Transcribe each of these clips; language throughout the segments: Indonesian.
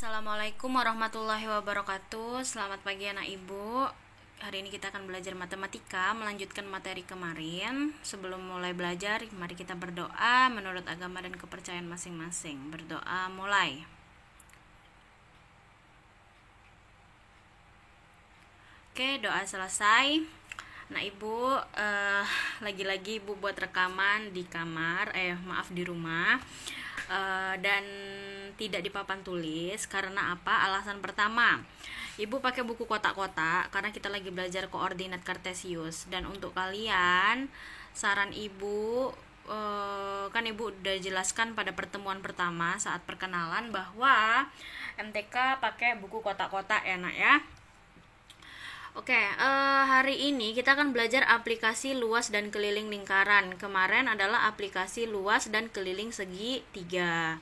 Assalamualaikum warahmatullahi wabarakatuh. Selamat pagi anak ibu. Hari ini kita akan belajar matematika, melanjutkan materi kemarin. Sebelum mulai belajar, mari kita berdoa menurut agama dan kepercayaan masing-masing. Berdoa mulai. Oke, doa selesai. Nah ibu, lagi-lagi ibu buat rekaman di kamar, di rumah, dan tidak di papan tulis. Karena apa? Alasan pertama, ibu pakai buku kotak-kotak karena kita lagi belajar koordinat kartesius. Dan untuk kalian, saran ibu, kan ibu udah jelaskan pada pertemuan pertama saat perkenalan bahwa MTK pakai buku kotak-kotak ya nak ya. Oke, hari ini kita akan belajar aplikasi luas dan keliling lingkaran. Kemarin adalah aplikasi luas dan keliling segitiga.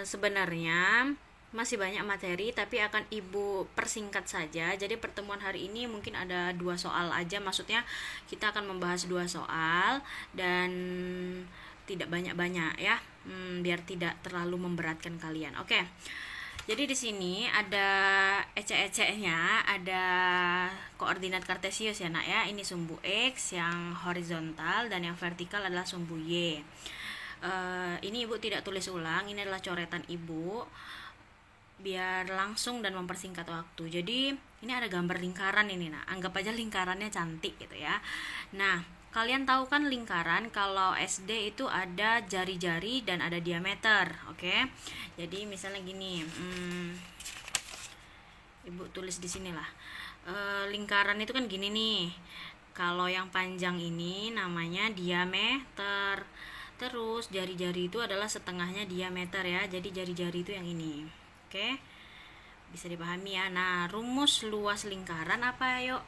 Sebenarnya masih banyak materi, tapi akan ibu persingkat saja. Jadi pertemuan hari ini mungkin ada 2 soal aja. Maksudnya kita akan membahas 2 soal dan tidak banyak-banyak ya, biar tidak terlalu memberatkan kalian. Oke. Jadi di sini ada ecek-eceknya, ada koordinat kartesius ya nak ya. Ini sumbu X yang horizontal dan yang vertikal adalah sumbu Y. Ini ibu tidak tulis ulang, ini adalah coretan ibu biar langsung dan mempersingkat waktu. Jadi ini ada gambar lingkaran ini nak. Anggap aja lingkarannya cantik gitu ya. Nah, kalian tahu kan lingkaran kalau SD itu ada jari-jari dan ada diameter, oke? Jadi misalnya gini, ibu tulis di sini lah. Lingkaran itu kan gini nih. Kalau yang panjang ini namanya diameter. Terus jari-jari itu adalah setengahnya diameter ya. Jadi jari-jari itu yang ini, oke? Bisa dipahami ya. Nah, rumus luas lingkaran apa yuk?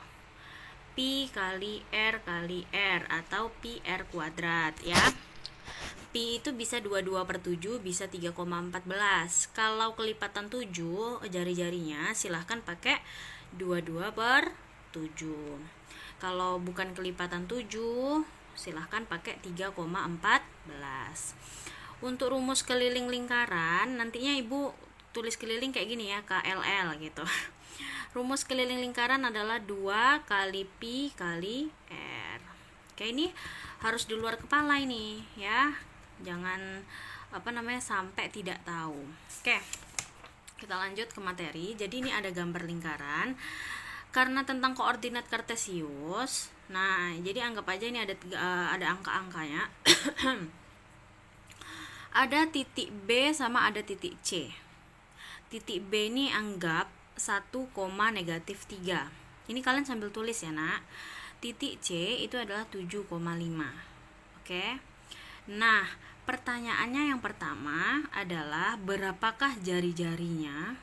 Pi kali R atau Pi R kuadrat ya. Pi itu bisa 22/7, bisa 3,14. Kalau kelipatan 7 jari-jarinya silahkan pakai 22/7. Kalau bukan kelipatan 7 silahkan pakai 3,14. Untuk rumus keliling lingkaran nantinya ibu tulis keliling kayak gini ya, KLL gitu. Rumus keliling lingkaran adalah 2 kali Pi kali R. Oke, ini harus di luar kepala ini ya. Jangan sampai tidak tahu. Oke. Kita lanjut ke materi. Jadi ini ada gambar lingkaran. Karena tentang koordinat kartesius. Nah, jadi anggap aja ini ada angka-angkanya. Ada titik B sama ada titik C. Titik B ini anggap 1,-3. Ini kalian sambil tulis ya nak. Titik C itu adalah 7,5. Oke. Nah, pertanyaannya yang pertama adalah berapakah jari-jarinya?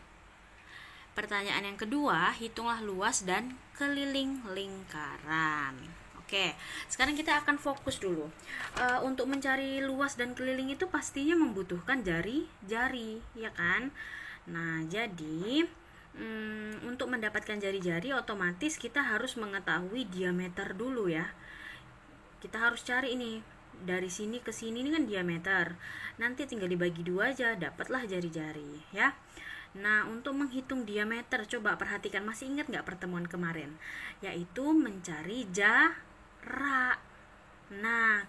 Pertanyaan yang kedua, hitunglah luas dan keliling lingkaran. Oke, sekarang kita akan fokus dulu. Untuk mencari luas dan keliling itu pastinya membutuhkan jari-jari, ya kan? Nah, jadi untuk mendapatkan jari-jari otomatis kita harus mengetahui diameter dulu ya. Kita harus cari ini dari sini ke sini, ini kan diameter. Nanti tinggal dibagi 2 aja, dapatlah jari-jari ya. Nah, untuk menghitung diameter coba perhatikan, masih ingat nggak pertemuan kemarin? Yaitu mencari jarak. Nah,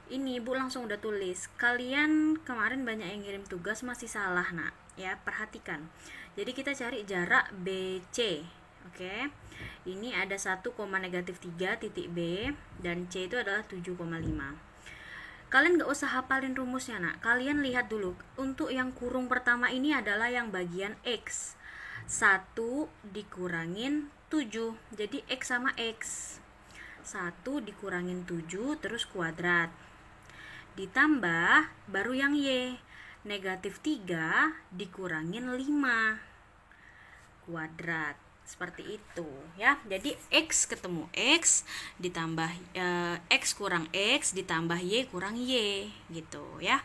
ini ibu langsung udah tulis. Kalian kemarin banyak yang ngirim tugas masih salah nak ya, perhatikan. Jadi kita cari jarak BC. Oke. Ini ada 1,-3 titik B dan C itu adalah 7,5. Kalian gak usah hafalin rumusnya nak. Kalian lihat dulu. Untuk yang kurung pertama ini adalah yang bagian X. 1 dikurangin 7. Jadi X sama X. 1 dikurangin 7 terus kuadrat. Ditambah baru yang Y. -3 dikurangin 5 kuadrat. Seperti itu ya. Jadi X ketemu X ditambah X kurang X ditambah Y kurang Y gitu ya.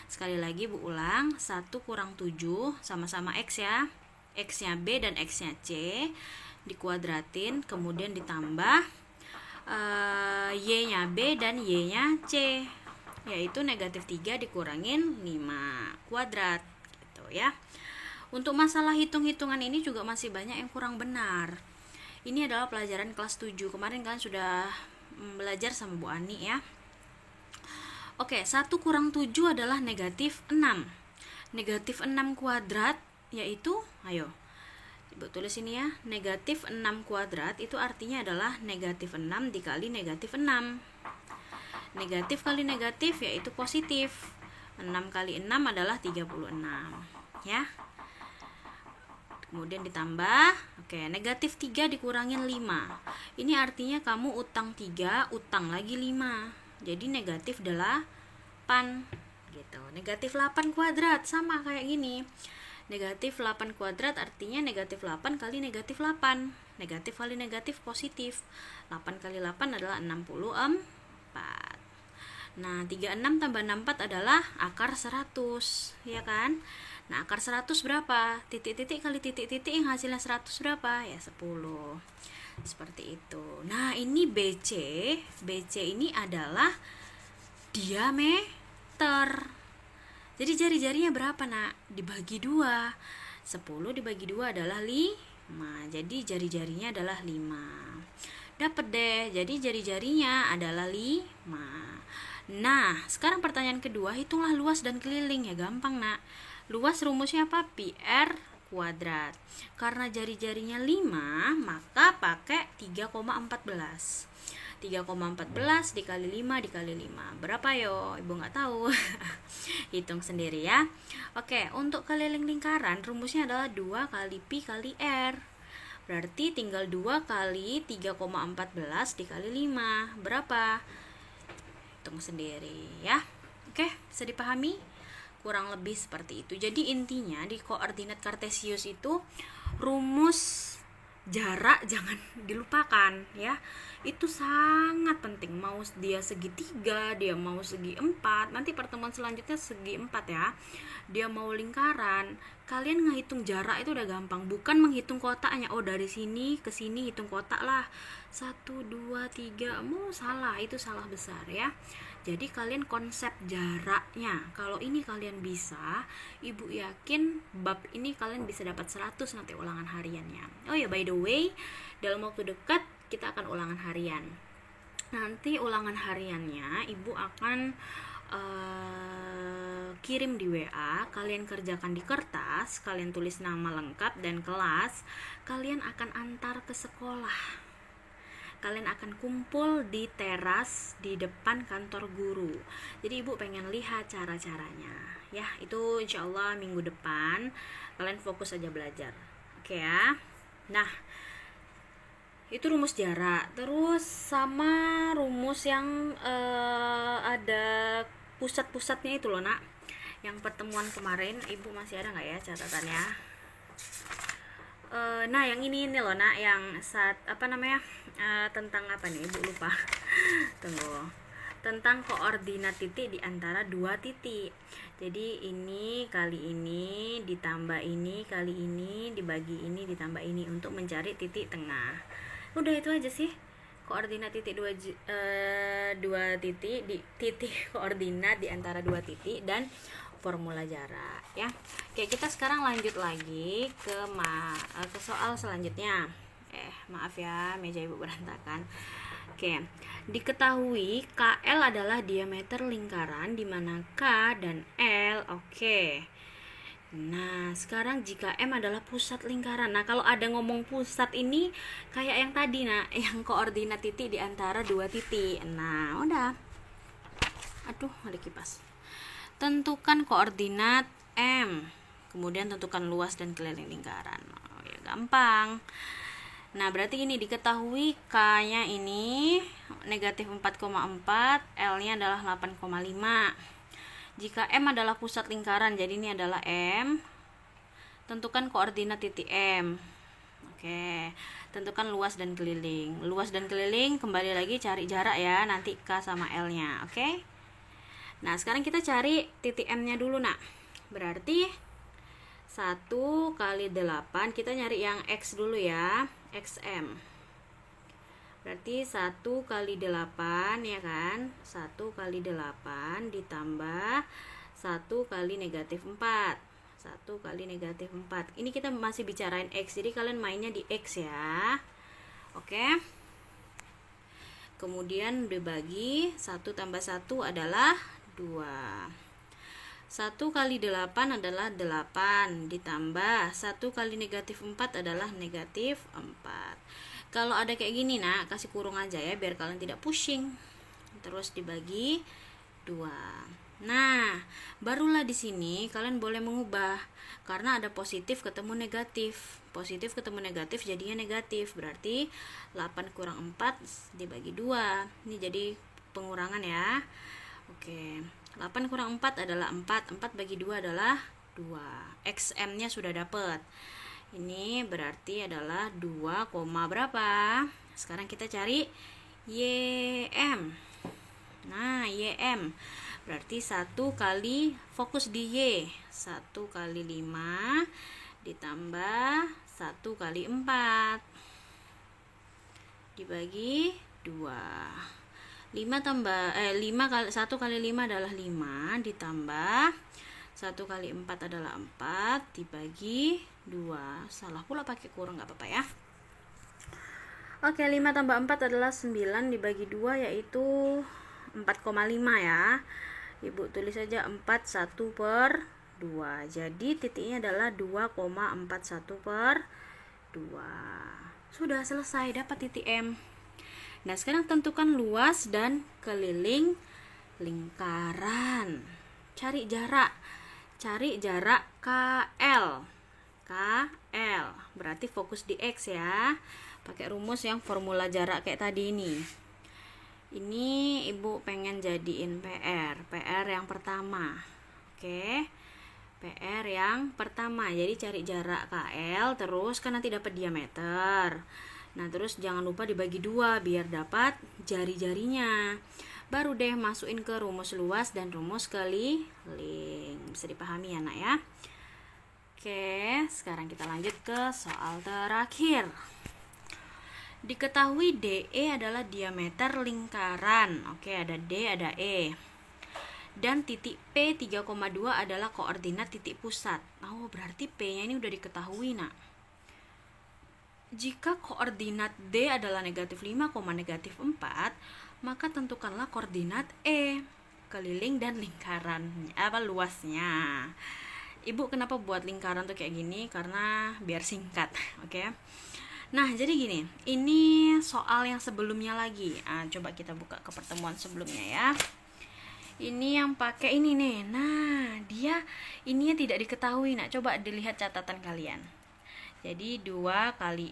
Sekali lagi Bu ulang, 1 kurang 7 sama-sama X ya. X nya B dan X nya C dikuadratin, kemudian ditambah Y nya B dan Y nya C, yaitu -3 dikurangin 5 kuadrat gitu ya. Untuk masalah hitung-hitungan ini juga masih banyak yang kurang benar. Ini adalah pelajaran kelas 7. Kemarin kalian sudah belajar sama Bu Ani ya. Oke, 1 kurang 7 adalah negatif 6. Negatif 6 kuadrat yaitu, ayo Ibu tulis ini ya, negatif 6 kuadrat itu artinya adalah negatif 6 dikali negatif 6. Negatif kali negatif yaitu positif. 6 kali 6 adalah 36 ya. Kemudian ditambah, oke, negatif 3 dikurangin 5. Ini artinya kamu utang 3, utang lagi 5. Jadi negatif 8 gitu. Negatif 8 kuadrat sama kayak gini. Negatif 8 kuadrat artinya negatif 8 kali negatif 8. Negatif kali negatif positif. 8 kali 8 adalah 64. Nah, 36 tambah 64 adalah akar 100, ya kan? Nah, akar 100 berapa? Titik-titik kali titik-titik yang hasilnya 100 berapa? Ya, 10. Seperti itu. Nah, ini BC. BC ini adalah diameter. Jadi jari-jarinya berapa, Nak? Dibagi 2. 10 dibagi 2 adalah 5. Jadi jari-jarinya adalah 5. Dapat deh. Jadi jari-jarinya adalah 5. Nah, sekarang pertanyaan kedua, hitunglah luas dan keliling. Ya gampang, Nak. Luas rumusnya apa? Pi R kuadrat. Karena jari-jarinya 5, maka pakai 3,14. 3,14 dikali 5 dikali 5. Berapa yo? Ibu nggak tahu. Hitung sendiri ya. Oke, untuk keliling lingkaran rumusnya adalah 2 kali pi kali R. Berarti tinggal 2 kali 3,14 dikali 5. Berapa? Hitung sendiri ya. Oke, bisa dipahami? Kurang lebih seperti itu. Jadi intinya di koordinat kartesius itu rumus jarak jangan dilupakan ya. Itu sangat penting. Mau dia segitiga, dia mau segi 4, nanti pertemuan selanjutnya segi 4 ya. Dia mau lingkaran, kalian ngehitung jarak itu udah gampang, bukan menghitung kotaknya. Oh, dari sini ke sini hitung kotak lah. 1 2 3. Mau salah, itu salah besar ya. Jadi kalian konsep jaraknya, kalau ini kalian bisa, Ibu yakin bab ini kalian bisa dapat 100 nanti ulangan hariannya. Oh ya, by the way, dalam waktu dekat kita akan ulangan harian. Nanti ulangan hariannya Ibu akan kirim di WA, kalian kerjakan di kertas, kalian tulis nama lengkap dan kelas, kalian akan antar ke sekolah. Kalian akan kumpul di teras di depan kantor guru. Jadi Ibu pengen lihat cara-caranya ya. Itu insya Allah minggu depan. Kalian fokus aja belajar. Oke ya. Nah, itu rumus jarak. Terus sama rumus yang ada pusat-pusatnya itu loh, Nak. Yang pertemuan kemarin Ibu masih ada nggak ya catatannya? Nah, yang ini loh, Nak, yang tentang apa nih? Ibu lupa. Tunggu. Tentang koordinat titik di antara dua titik. Jadi ini kali ini ditambah ini kali ini dibagi ini ditambah ini untuk mencari titik tengah. Udah itu aja sih. Koordinat titik dua titik di titik koordinat di antara dua titik dan formula jarak ya. Oke, kita sekarang lanjut lagi ke soal selanjutnya. Maaf ya, meja Ibu berantakan. Oke, diketahui KL adalah diameter lingkaran di mana K dan L. Oke. Nah, sekarang jika M adalah pusat lingkaran. Nah, kalau ada ngomong pusat ini kayak yang tadi, nah, yang koordinat titik di antara dua titik. Nah, udah. Aduh, ada kipas. Tentukan koordinat M, kemudian tentukan luas dan keliling lingkaran. Oh, ya gampang. Nah, berarti ini diketahui K-nya ini negatif 4,4, L-nya adalah 8,5. Jika M adalah pusat lingkaran, jadi ini adalah M. Tentukan koordinat titik M. Oke, tentukan luas dan keliling. Luas dan keliling kembali lagi cari jarak ya, nanti K sama L-nya. Oke. Nah, sekarang kita cari titik M-nya dulu, Nak. Berarti 1 kali 8, kita nyari yang X dulu ya, XM. Berarti 1 kali 8 ya kan, 1 kali 8 ditambah 1 kali negatif 4. 1 1 kali negatif 4. Ini kita masih bicarain X, jadi kalian mainnya di X ya. Oke. Kemudian dibagi 1 tambah 1 adalah 2. 1 kali 8 adalah 8, ditambah 1 kali negatif 4 adalah negatif 4. Kalau ada kayak gini nak, kasih kurung aja ya biar kalian tidak pusing. Terus dibagi 2. Nah, barulah di sini kalian boleh mengubah karena ada positif ketemu negatif. Positif ketemu negatif jadinya negatif. Berarti 8 kurang 4 dibagi 2. Ini jadi pengurangan ya. Oke. 8 kurang 4 adalah 4. 4 bagi 2 adalah 2. XM-nya sudah dapat. Ini berarti adalah 2, berapa? Sekarang kita cari YM. Nah, YM berarti 1 kali, fokus di Y, 1 kali 5 ditambah 1 kali 4 dibagi 2. 5 kali 1 kali 5 adalah 5 ditambah 1 kali 4 adalah 4 dibagi 2. Salah pula pakai kurang, nggak apa-apa ya. Oke, 5 tambah 4 adalah 9 dibagi 2 yaitu 4,5 ya. Ibu tulis saja 41 per 2. Jadi titiknya adalah 2,41 per 2. Sudah selesai, dapat titik M. Nah, sekarang tentukan luas dan keliling lingkaran. Cari jarak KL. KL berarti fokus di X ya. Pakai rumus yang formula jarak kayak tadi ini. Ini ibu pengen jadiin PR yang pertama. Oke. PR yang pertama. Jadi cari jarak KL, terus kan nanti dapat diameter. Nah, terus jangan lupa dibagi 2 biar dapat jari-jarinya. Baru deh masukin ke rumus luas dan rumus keliling. Bisa dipahami ya, Nak ya? Oke, sekarang kita lanjut ke soal terakhir. Diketahui DE adalah diameter lingkaran. Oke, ada D, ada E. Dan titik P 3,2 adalah koordinat titik pusat. Oh, berarti P-nya ini udah diketahui, Nak. Jika koordinat D adalah negatif 5, negatif 4, maka tentukanlah koordinat E, keliling dan lingkaran, luasnya. Ibu kenapa buat lingkaran tuh kayak gini? Karena biar singkat, oke? Nah, jadi gini, ini soal yang sebelumnya lagi. Coba kita buka ke pertemuan sebelumnya ya. Ini yang pakai ini nih. Nah, dia ininya tidak diketahui. Nah, coba dilihat catatan kalian. Jadi 2 kali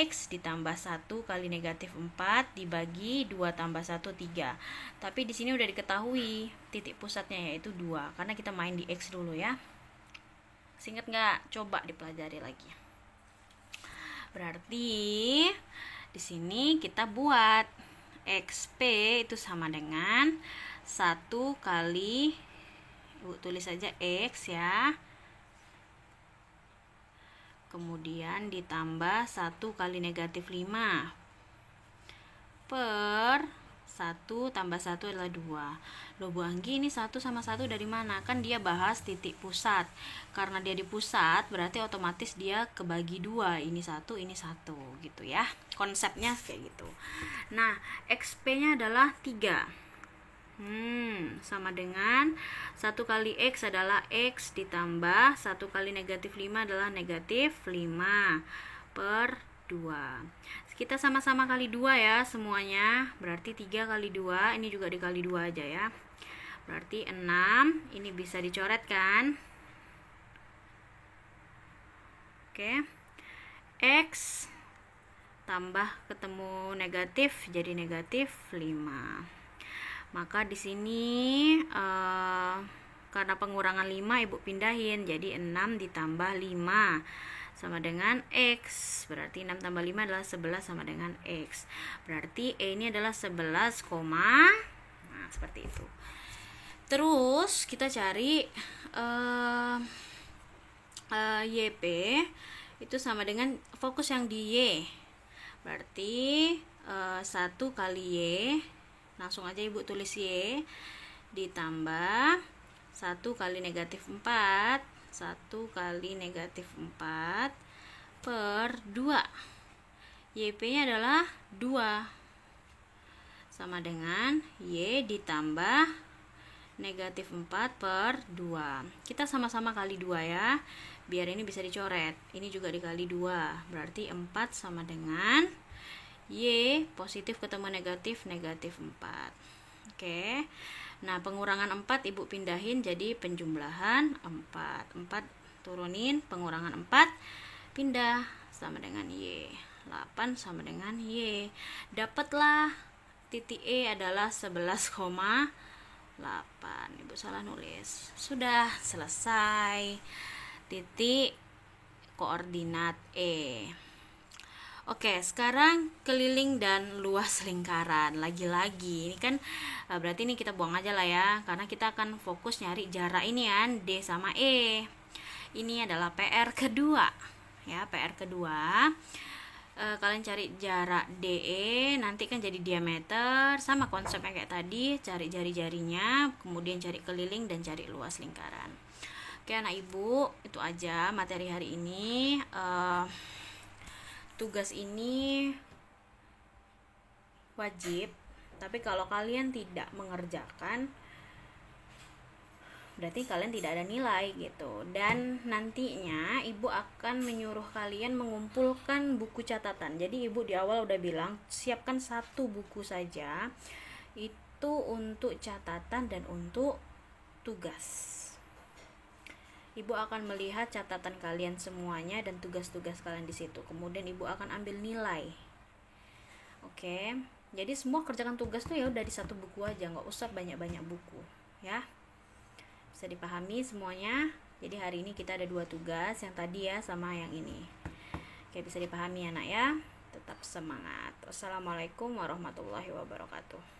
X ditambah 1 kali negatif 4 dibagi 2 tambah 1, 3. Tapi di sini udah diketahui titik pusatnya yaitu 2. Karena kita main di X dulu ya. Ingat nggak? Coba dipelajari lagi. Berarti di sini kita buat XP itu sama dengan 1 kali, Ibu tulis saja X ya. Kemudian ditambah 1 kali negatif 5 per 1 tambah 1 adalah 2. Loh Bu Anggi, ini 1 sama 1 dari mana? Kan dia bahas titik pusat. Karena dia di pusat berarti otomatis dia kebagi 2. Ini 1, ini 1 gitu ya. Konsepnya kayak gitu. Nah, XP-nya adalah 3. Sama dengan 1 kali X adalah X ditambah 1 kali negatif 5 adalah negatif 5 per 2. Kita sama-sama kali 2 ya semuanya. Berarti 3 kali 2, ini juga dikali 2 aja ya. Berarti 6, ini bisa dicoret kan? Oke. X tambah ketemu negatif jadi negatif 5. Maka di sini karena pengurangan 5 Ibu pindahin jadi 6 ditambah 5 sama dengan X. Berarti 6 tambah 5 adalah 11 sama dengan X. Berarti E ini adalah 11, nah seperti itu. Terus kita cari YP itu sama dengan fokus yang di Y. Berarti 1 kali Y, langsung aja Ibu tulis Y, ditambah 1 kali negatif 4 1 kali negatif 4 per 2. YP-nya adalah 2. Sama dengan Y ditambah negatif 4 per 2. Kita sama-sama kali 2 ya. Biar ini bisa dicoret. Ini juga dikali 2. Berarti 4 sama dengan Y positif ketemu negatif, negatif 4. Oke. Nah, pengurangan 4 Ibu pindahin jadi penjumlahan 4. 4 turunin, pengurangan 4 pindah sama dengan Y. 8 sama dengan Y. Dapatlah titik E adalah 11,8. Ibu salah nulis. Sudah selesai titik koordinat E. Oke, sekarang keliling dan luas lingkaran. Lagi-lagi, ini kan berarti ini kita buang aja lah ya, karena kita akan fokus nyari jarak ini kan, D sama E. Ini adalah PR kedua. Ya, PR kedua. Kalian cari jarak DE, nanti kan jadi diameter, sama konsepnya kayak tadi, cari jari-jarinya, kemudian cari keliling dan cari luas lingkaran. Oke, anak ibu, itu aja materi hari ini. Tugas ini wajib, tapi kalau kalian tidak mengerjakan berarti kalian tidak ada nilai gitu. Dan nantinya ibu akan menyuruh kalian mengumpulkan buku catatan. Jadi ibu di awal udah bilang siapkan 1 buku saja, itu untuk catatan dan untuk tugas. Ibu akan melihat catatan kalian semuanya dan tugas-tugas kalian di situ. Kemudian ibu akan ambil nilai. Oke. Jadi semua kerjakan tugas tuh ya udah di 1 buku aja, nggak usah banyak-banyak buku, ya. Bisa dipahami semuanya. Jadi hari ini kita ada 2 tugas, yang tadi ya sama yang ini. Oke, bisa dipahami ya, Nak ya. Tetap semangat. Wassalamualaikum warahmatullahi wabarakatuh.